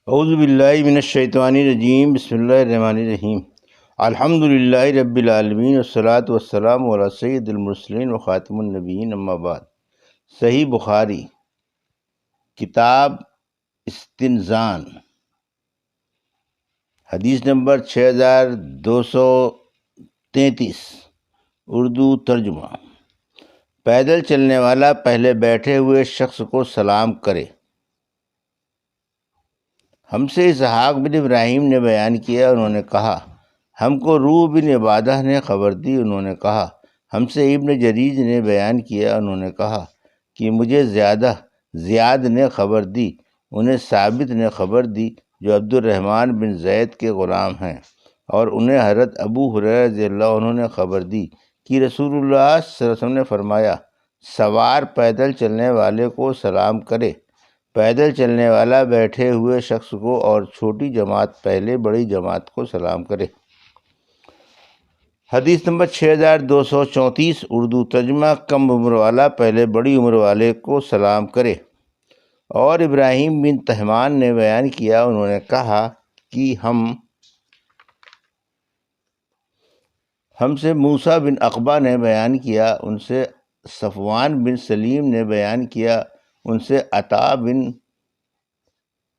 اعوذ باللہ من الشیطان الرجیم، بسم اللہ الرحمن الرحیم۔ الحمد للہ رب العالمین والصلاة والسلام علی سید المرسلین و خاتم النبیین، اما بعد۔ صحیح بخاری، کتاب استنزان، حدیث نمبر 6233، اردو ترجمہ۔ پیدل چلنے والا پہلے بیٹھے ہوئے شخص کو سلام کرے۔ ہم سے اسحاق بن ابراہیم نے بیان کیا، انہوں نے کہا ہم کو روح بن عبادہ نے خبر دی، انہوں نے کہا ہم سے ابن جریج نے بیان کیا، انہوں نے کہا کہ مجھے زیاد نے خبر دی، انہیں ثابت نے خبر دی جو عبد الرحمن بن زید کے غلام ہیں، اور انہیں حضرت ابو ہریرہ رضی اللہ عنہ نے خبر دی کہ رسول اللہ صلی اللہ علیہ وسلم نے فرمایا، سوار پیدل چلنے والے کو سلام کرے، پیدل چلنے والا بیٹھے ہوئے شخص کو اور چھوٹی جماعت پہلے بڑی جماعت کو سلام کرے۔ حدیث نمبر 6234، اردو ترجمہ۔ کم عمر والا پہلے بڑی عمر والے کو سلام کرے۔ اور ابراہیم بن تہمان نے بیان کیا، انہوں نے کہا کہ ہم سے موسیٰ بن عقبہ نے بیان کیا، ان سے صفوان بن سلیم نے بیان کیا، ان سے عطا بن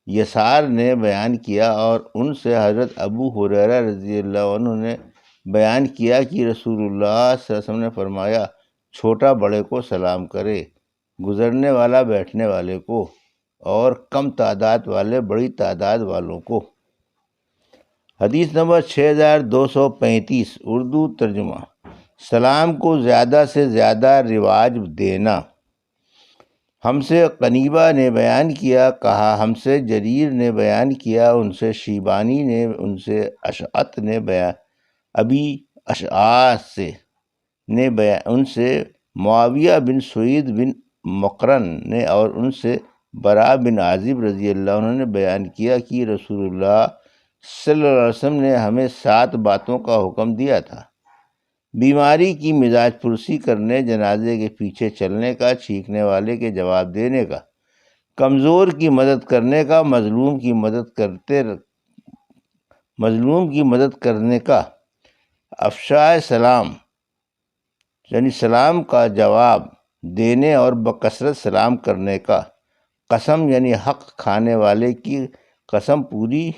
یسار نے بیان کیا، اور ان سے حضرت ابو ہریرہ رضی اللہ عنہ نے بیان کیا کہ رسول اللہ صلی اللہ علیہ وسلم نے فرمایا، چھوٹا بڑے کو سلام کرے، گزرنے والا بیٹھنے والے کو، اور کم تعداد والے بڑی تعداد والوں کو۔ حدیث نمبر 6235، اردو ترجمہ۔ سلام کو زیادہ سے زیادہ رواج دینا۔ ہم سے قنیبہ نے بیان کیا، کہا ہم سے جریر نے بیان کیا، ان سے شیبانی نے، ان سے اشعت نے ابی اشعاث نے ان سے معاویہ بن سعید بن مقرن نے، اور ان سے براء بن عازب رضی اللہ عنہ نے بیان کیا کہ رسول اللہ صلی اللہ علیہ وسلم نے ہمیں 7 باتوں کا حکم دیا تھا: بیماری کی مزاج پرسی کرنے، جنازے کے پیچھے چلنے کا، چھینکنے والے کے جواب دینے کا، کمزور کی مدد کرنے کا، مظلوم کی مدد کرنے کا، افشائے سلام یعنی سلام کا جواب دینے اور بکثرت سلام کرنے کا، قسم یعنی حق کھانے والے کی قسم پوری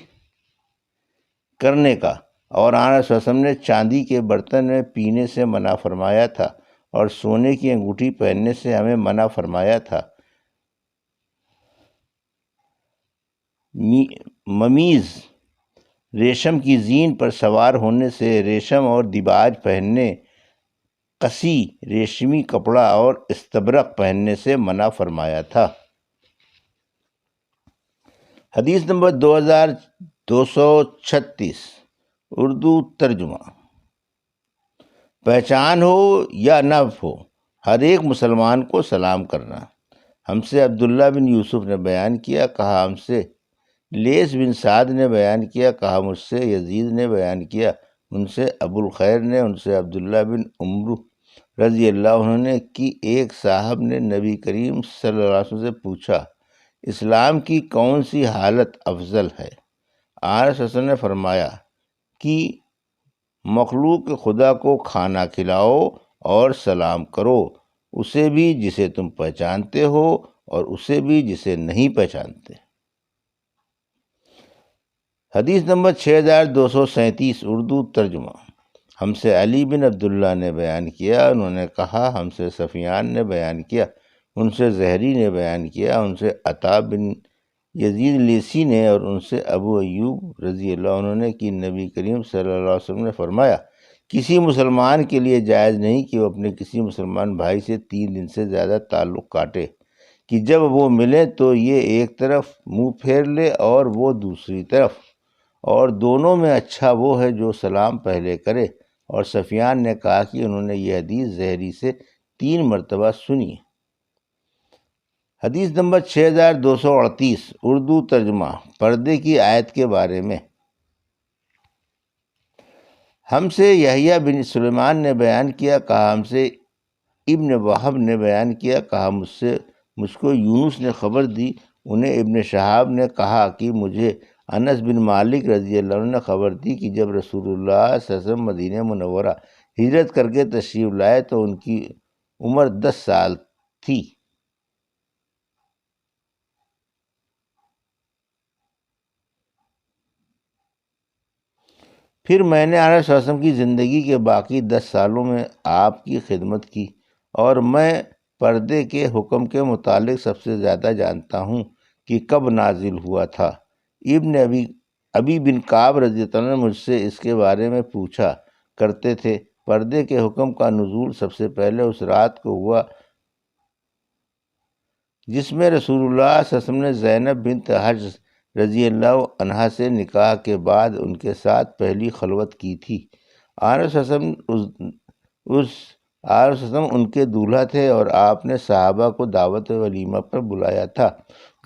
کرنے کا، اور آن صلی اللہ علیہ وسلم نے چاندی کے برتن میں پینے سے منع فرمایا تھا، اور سونے کی انگوٹھی پہننے سے ہمیں منع فرمایا تھا۔ ممیز، ریشم کی زین پر سوار ہونے سے، ریشم اور دیباج پہننے، قصی ریشمی کپڑا اور استبرق پہننے سے منع فرمایا تھا۔ حدیث نمبر 2236، اردو ترجمہ۔ پہچان ہو یا نہ ہو، ہر ایک مسلمان کو سلام کرنا۔ ہم سے عبداللہ بن یوسف نے بیان کیا، کہا ہم سے لیث بن سعد نے بیان کیا، کہا مجھ سے یزید نے بیان کیا، ان سے ابو الخیر نے، ان سے عبداللہ بن عمرو رضی اللہ عنہ نے کہ ایک صاحب نے نبی کریم صلی اللہ علیہ وسلم سے پوچھا، اسلام کی کون سی حالت افضل ہے؟ آن صلی اللہ علیہ وسلم نے فرمایا کہ مخلوق خدا کو کھانا کھلاؤ اور سلام کرو، اسے بھی جسے تم پہچانتے ہو اور اسے بھی جسے نہیں پہچانتے۔ حدیث نمبر 6237، اردو ترجمہ۔ ہم سے علی بن عبداللہ نے بیان کیا، انہوں نے کہا ہم سے سفیان نے بیان کیا، ان سے زہری نے بیان کیا، ان سے عطا بن یزید لیثی نے، اور ان سے ابو ایوب رضی اللہ عنہ نے کہ نبی کریم صلی اللہ علیہ وسلم نے فرمایا، کسی مسلمان کے لیے جائز نہیں کہ وہ اپنے کسی مسلمان بھائی سے 3 دن سے زیادہ تعلق کاٹے، کہ جب وہ ملے تو یہ ایک طرف منہ پھیر لے اور وہ دوسری طرف، اور دونوں میں اچھا وہ ہے جو سلام پہلے کرے۔ اور سفیان نے کہا کہ انہوں نے یہ حدیث زہری سے 3 مرتبہ سنی۔ حدیث نمبر 6238، اردو ترجمہ۔ پردے کی آیت کے بارے میں۔ ہم سے یحییٰ بن سلیمان نے بیان کیا، کہا ہم سے ابن وہب نے بیان کیا، کہا مجھ کو یونس نے خبر دی، انہیں ابن شہاب نے کہا کہ مجھے انس بن مالک رضی اللہ عنہ نے خبر دی کہ جب رسول اللہ صلی اللہ علیہ وسلم مدینہ منورہ ہجرت کر کے تشریف لائے تو ان کی عمر 10 سال تھی۔ پھر میں نے آقا صلی اللہ علیہ وسلم کی زندگی کے باقی 10 سالوں میں آپ کی خدمت کی، اور میں پردے کے حکم کے متعلق سب سے زیادہ جانتا ہوں کہ کب نازل ہوا تھا۔ ابن ابی بن کعب رضی اللہ عنہ مجھ سے اس کے بارے میں پوچھا کرتے تھے۔ پردے کے حکم کا نزول سب سے پہلے اس رات کو ہوا جس میں رسول اللہ صلی اللہ علیہ وسلم نے زینب بنت حجر رضی اللہ عنہا سے نکاح کے بعد ان کے ساتھ پہلی خلوت کی تھی۔ آقا صلی اللہ علیہ وسلم ان کے دولہا تھے اور آپ نے صحابہ کو دعوت ولیمہ پر بلایا تھا۔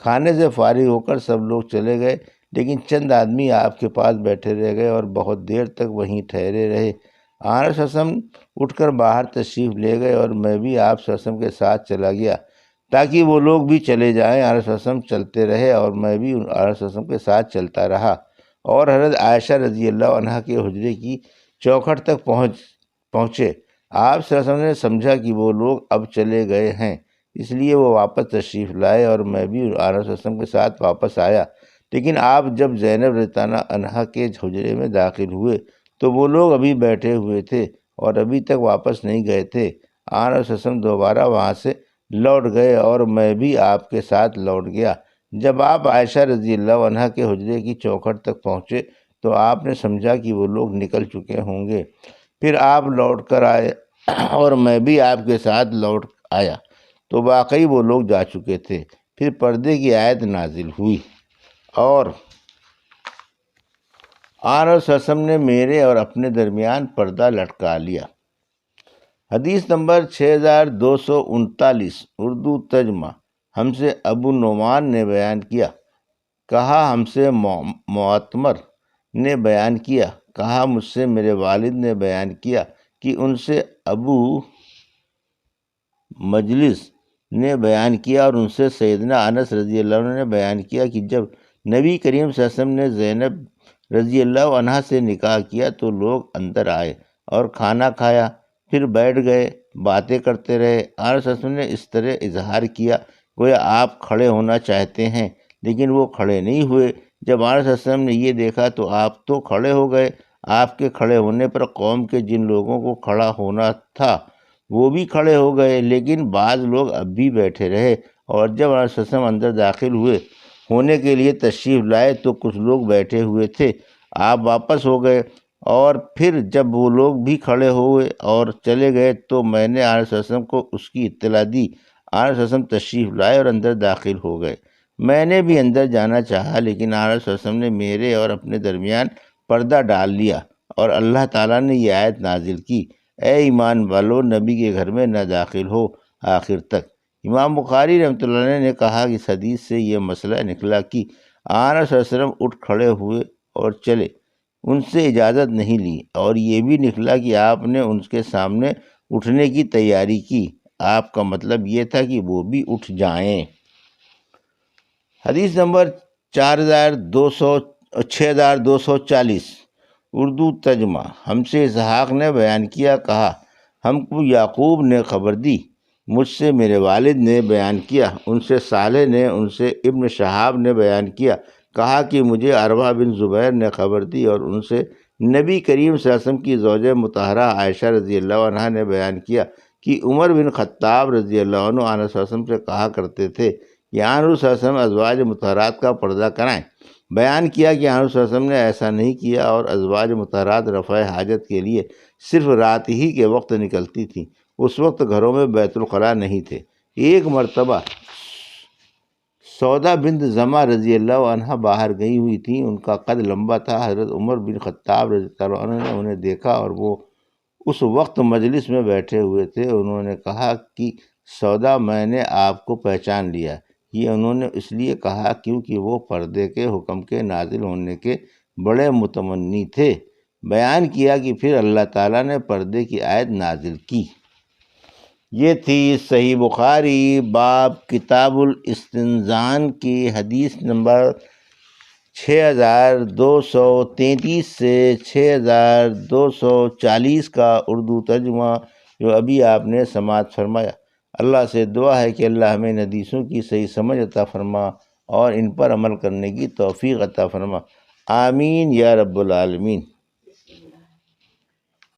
کھانے سے فارغ ہو کر سب لوگ چلے گئے، لیکن چند آدمی آپ کے پاس بیٹھے رہ گئے اور بہت دیر تک وہیں ٹھہرے رہے۔ آقا صلی اللہ علیہ وسلم اٹھ کر باہر تشریف لے گئے اور میں بھی آپ صلی اللہ علیہ وسلم کے ساتھ چلا گیا تاکہ وہ لوگ بھی چلے جائیں۔ آقا صلی اللہ علیہ وسلم چلتے رہے اور میں بھی آقا صلی اللہ علیہ وسلم کے ساتھ چلتا رہا، اور حضرت عائشہ رضی اللہ عنہا کے حجرے کی چوکھٹ تک پہنچے۔ آپ صلی اللہ علیہ وسلم نے سمجھا کہ وہ لوگ اب چلے گئے ہیں، اس لیے وہ واپس تشریف لائے اور میں بھی آقا صلی اللہ علیہ وسلم کے ساتھ واپس آیا۔ لیکن آپ جب زینب رضی اللہ عنہا کے حجرے میں داخل ہوئے تو وہ لوگ ابھی بیٹھے ہوئے تھے اور ابھی تک واپس نہیں گئے تھے۔ آقا صلی اللہ علیہ وسلم دوبارہ وہاں سے لوٹ گئے اور میں بھی آپ کے ساتھ لوٹ گیا۔ جب آپ عائشہ رضی اللہ عنہا کے حجرے کی چوکھٹ تک پہنچے تو آپ نے سمجھا کہ وہ لوگ نکل چکے ہوں گے۔ پھر آپ لوٹ کر آئے اور میں بھی آپ کے ساتھ لوٹ آیا تو واقعی وہ لوگ جا چکے تھے۔ پھر پردے کی آیت نازل ہوئی اور آقا صلی اللہ علیہ وسلم نے میرے اور اپنے درمیان پردہ لٹکا لیا۔ حدیث نمبر 6239 اردو ترجمہ۔ ہم سے ابو نعمان نے بیان کیا، کہا ہم سے معتمر نے بیان کیا، کہا مجھ سے میرے والد نے بیان کیا کہ ان سے ابو مجلس نے بیان کیا، اور ان سے سیدنا انس رضی اللہ عنہ نے بیان کیا کہ جب نبی کریم صلی اللہ علیہ وسلم نے زینب رضی اللہ عنہا سے نکاح کیا تو لوگ اندر آئے اور کھانا کھایا، پھر بیٹھ گئے، باتیں کرتے رہے۔ آقا صلی اللہ علیہ وسلم نے اس طرح اظہار کیا گویا آپ کھڑے ہونا چاہتے ہیں، لیکن وہ کھڑے نہیں ہوئے۔ جب آقا صلی اللہ علیہ وسلم نے یہ دیکھا تو آپ تو کھڑے ہو گئے۔ آپ کے کھڑے ہونے پر قوم کے جن لوگوں کو کھڑا ہونا تھا وہ بھی کھڑے ہو گئے، لیکن بعض لوگ اب بھی بیٹھے رہے۔ اور جب آقا صلی اللہ علیہ وسلم اندر داخل ہونے کے لیے تشریف لائے تو کچھ لوگ بیٹھے ہوئے تھے، آپ واپس ہو گئے، اور پھر جب وہ لوگ بھی کھڑے ہوئے اور چلے گئے تو میں نے آقا صلی اللہ علیہ وسلم کو اس کی اطلاع دی۔ آقا صلی اللہ علیہ وسلم تشریف لائے اور اندر داخل ہو گئے۔ میں نے بھی اندر جانا چاہا، لیکن آقا صلی اللہ علیہ وسلم نے میرے اور اپنے درمیان پردہ ڈال لیا، اور اللہ تعالیٰ نے یہ آیت نازل کی، اے ایمان والو نبی کے گھر میں نہ داخل ہو آخر تک۔ امام بخاری رحمۃ اللہ علیہ نے کہا کہ اس حدیث سے یہ مسئلہ نکلا کہ آقا صلی اللہ علیہ وسلم اٹھ کھڑے ہوئے اور چلے، ان سے اجازت نہیں لی، اور یہ بھی نکلا کہ آپ نے ان کے سامنے اٹھنے کی تیاری کی، آپ کا مطلب یہ تھا کہ وہ بھی اٹھ جائیں۔ حدیث نمبر 6240 اردو ترجمہ۔ ہم سے اسحاق نے بیان کیا، کہا ہم کو یعقوب نے خبر دی، مجھ سے میرے والد نے بیان کیا، ان سے صالح نے، ان سے ابن شہاب نے بیان کیا، کہا کہ مجھے عروہ بن زبیر نے خبر دی، اور ان سے نبی کریم صلی اللہ علیہ وسلم کی زوجہ مطہرہ عائشہ رضی اللہ عنہا نے بیان کیا کہ عمر بن خطاب رضی اللہ عنہ آقا صلی اللہ علیہ وسلم سے کہا کرتے تھے کہ آقا صلی اللہ علیہ وسلم ازواج مطہرات کا پردہ کرائیں۔ بیان کیا کہ آقا صلی اللہ علیہ وسلم نے ایسا نہیں کیا، اور ازواج مطہرات رفع حاجت کے لیے صرف رات ہی کے وقت نکلتی تھیں، اس وقت گھروں میں بیت الخلاء نہیں تھے۔ ایک مرتبہ سودا بنت زمع رضی اللہ عنہ باہر گئی ہوئی تھیں، ان کا قد لمبا تھا۔ حضرت عمر بن خطاب رضی اللہ عنہ نے انہیں دیکھا اور وہ اس وقت مجلس میں بیٹھے ہوئے تھے۔ انہوں نے کہا کہ سودا، میں نے آپ کو پہچان لیا۔ یہ انہوں نے اس لیے کہا کیونکہ وہ پردے کے حکم کے نازل ہونے کے بڑے متمنی تھے۔ بیان کیا کہ پھر اللہ تعالیٰ نے پردے کی آیت نازل کی۔ یہ تھی صحیح بخاری باب کتاب الاستنزان کی حدیث نمبر 6233 سے 6240 کا اردو ترجمہ جو ابھی آپ نے سماعت فرمایا۔ اللہ سے دعا ہے کہ اللہ ہمیں ان حدیثوں کی صحیح سمجھ عطا فرما اور ان پر عمل کرنے کی توفیق عطا فرما، آمین یا رب العالمین۔